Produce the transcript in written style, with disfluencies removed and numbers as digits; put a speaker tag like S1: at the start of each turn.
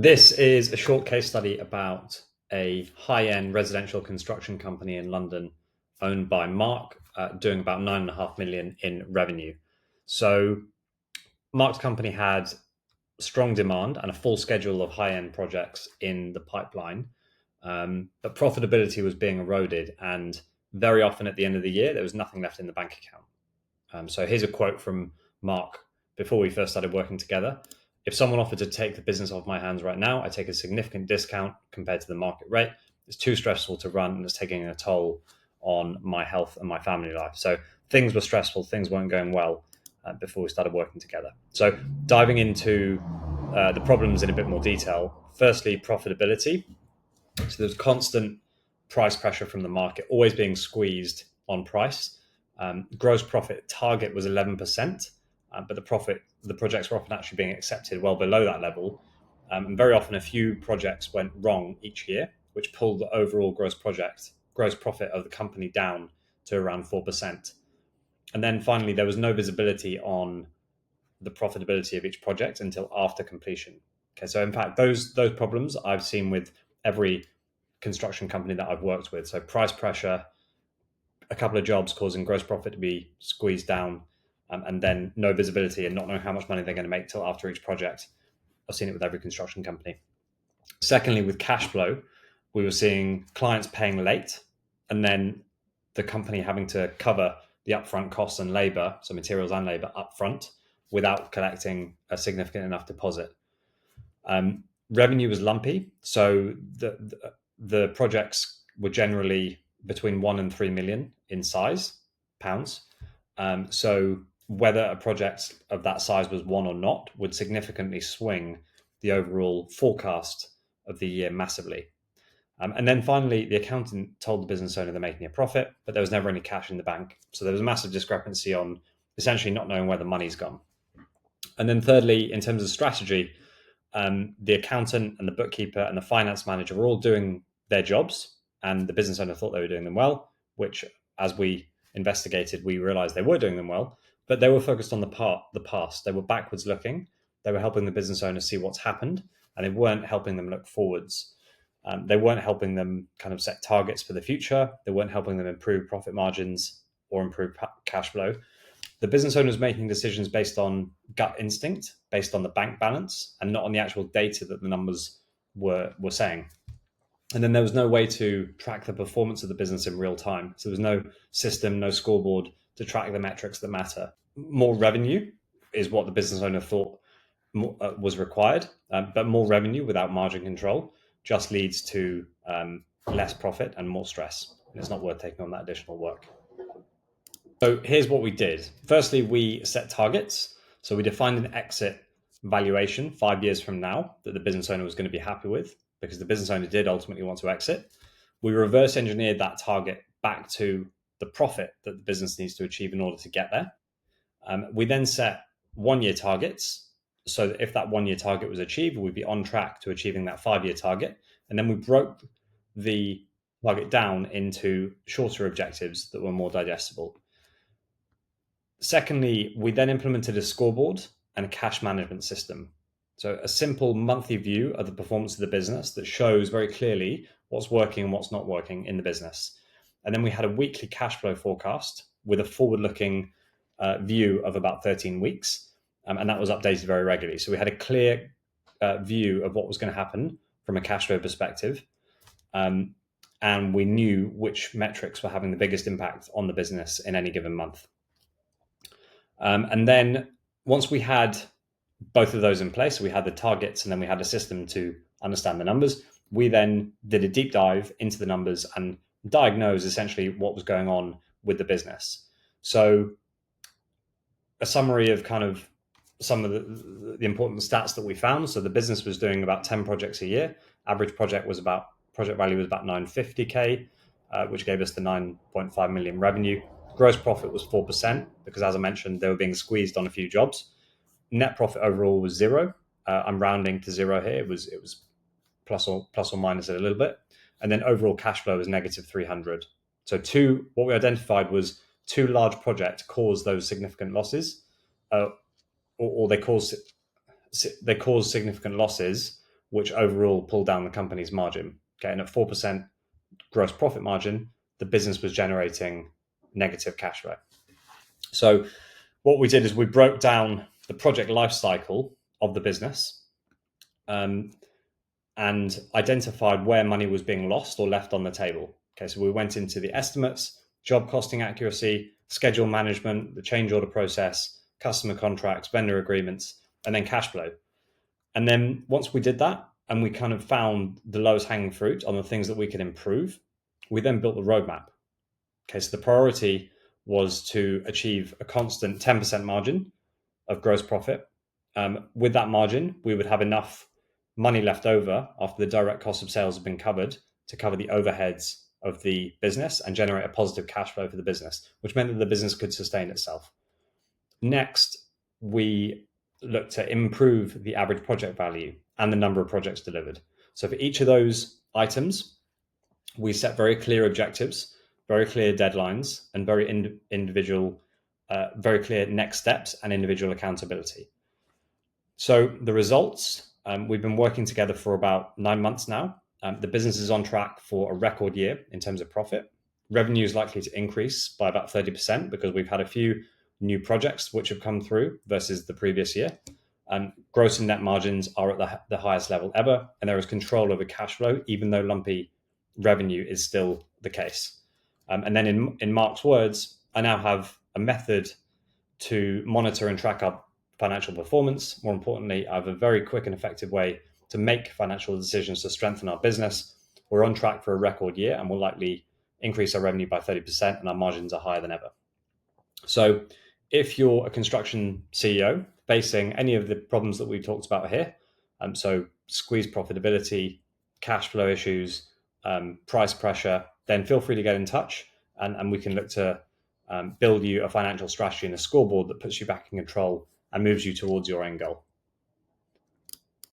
S1: This is a short case study about a high-end residential construction company in London owned by Mark, doing about 9.5 million in revenue. So Mark's company had strong demand and a full schedule of high-end projects in the pipeline, but profitability was being eroded, and very often at the end of the year, there was nothing left in the bank account. So here's a quote from Mark before we first started working together. If someone offered to take the business off my hands right now, I take a significant discount compared to the market rate. It's too stressful to run and it's taking a toll on my health and my family life. So things were stressful, things weren't going well before we started working together. So diving into the problems in a bit more detail. Firstly, profitability. So there's constant price pressure from the market, always being squeezed on price. Gross profit target was 11%, but the projects were often actually being accepted well below that level. And very often a few projects went wrong each year, which pulled the overall gross profit of the company down to around 4%. And then finally, there was no visibility on the profitability of each project until after completion. Okay, so in fact, those problems I've seen with every construction company that I've worked with. So price pressure, a couple of jobs causing gross profit to be squeezed down, and then no visibility and not knowing how much money they're going to make till after each project. I've seen it with every construction company. Secondly, with cash flow, we were seeing clients paying late, and then the company having to cover the upfront costs and labor, so materials and labor upfront, without collecting a significant enough deposit. Revenue was lumpy, so the projects were generally between 1 and 3 million in size, pounds. So whether a project of that size was won or not would significantly swing the overall forecast of the year massively. And then finally, the accountant told the business owner they're making a profit, but there was never any cash in the bank. So there was a massive discrepancy on essentially not knowing where the money's gone. And then thirdly, in terms of strategy, the accountant and the bookkeeper and the finance manager were all doing their jobs, and the business owner thought they were doing them well, which as we investigated, we realized they were doing them well, but they were focused on the past. They were backwards looking. They were helping the business owner see what's happened, and they weren't helping them look forwards. They weren't helping them kind of set targets for the future. They weren't helping them improve profit margins or improve cash flow. The business owner was making decisions based on gut instinct, based on the bank balance, and not on the actual data that the numbers were saying. And then there was no way to track the performance of the business in real time. So there was no system, no scoreboard to track the metrics that matter. More revenue is what the business owner thought was required, but more revenue without margin control just leads to less profit and more stress. And it's not worth taking on that additional work. So here's what we did. Firstly, we set targets. So we defined an exit valuation 5 years from now that the business owner was going to be happy with, because the business owner did ultimately want to exit. We reverse engineered that target back to the profit that the business needs to achieve in order to get there. We then set 1 year targets, so that if that 1 year target was achieved, we'd be on track to achieving that 5 year target. And then we broke the target down into shorter objectives that were more digestible. Secondly, we then implemented a scoreboard and a cash management system. So a simple monthly view of the performance of the business that shows very clearly what's working and what's not working in the business. And then we had a weekly cash flow forecast with a forward-looking view of about 13 weeks. And that was updated very regularly. So we had a clear view of what was going to happen from a cash flow perspective. And we knew which metrics were having the biggest impact on the business in any given month. And then once we had both of those in place, so we had the targets and then we had a system to understand the numbers, we then did a deep dive into the numbers and diagnosed essentially what was going on with the business. So a summary of kind of some of the important stats that we found. So the business was doing about 10 projects a year. Average project value was about 950K, which gave us the 9.5 million revenue. Gross profit was 4% because, as I mentioned, they were being squeezed on a few jobs. Net profit overall was zero. I'm rounding to zero here. It was plus or minus it a little bit. And then overall cash flow was negative 300. So what we identified was 2 large projects caused those significant losses, or they caused significant losses which overall pulled down the company's margin. Okay, and at 4% gross profit margin, the business was generating negative cash flow. So what we did is we broke down the project life cycle of the business, and identified where money was being lost or left on the table. Okay, so we went into the estimates, job costing accuracy, schedule management, the change order process, customer contracts, vendor agreements, and then cash flow. And then once we did that and we kind of found the lowest hanging fruit on the things that we could improve, we then built the roadmap. Okay, so the priority was to achieve a constant 10% margin of gross profit. With that margin, we would have enough money left over after the direct cost of sales have been covered to cover the overheads of the business and generate a positive cash flow for the business, which meant that the business could sustain itself. Next, we looked to improve the average project value and the number of projects delivered. So for each of those items, we set very clear objectives, very clear deadlines, and very very clear next steps and individual accountability. So the results, we've been working together for about 9 months now. The business is on track for a record year in terms of profit. Revenue is likely to increase by about 30% because we've had a few new projects which have come through versus the previous year. Gross and net margins are at the highest level ever, and there is control over cash flow, even though lumpy revenue is still the case. And then in Mark's words, I now have a method to monitor and track our financial performance. More importantly, I have a very quick and effective way to make financial decisions to strengthen our business. We're on track for a record year and we'll likely increase our revenue by 30% and our margins are higher than ever. So if you're a construction CEO facing any of the problems that we talked about here, so squeezed profitability, cash flow issues, price pressure, then feel free to get in touch and we can look to build you a financial strategy and a scoreboard that puts you back in control and moves you towards your end goal.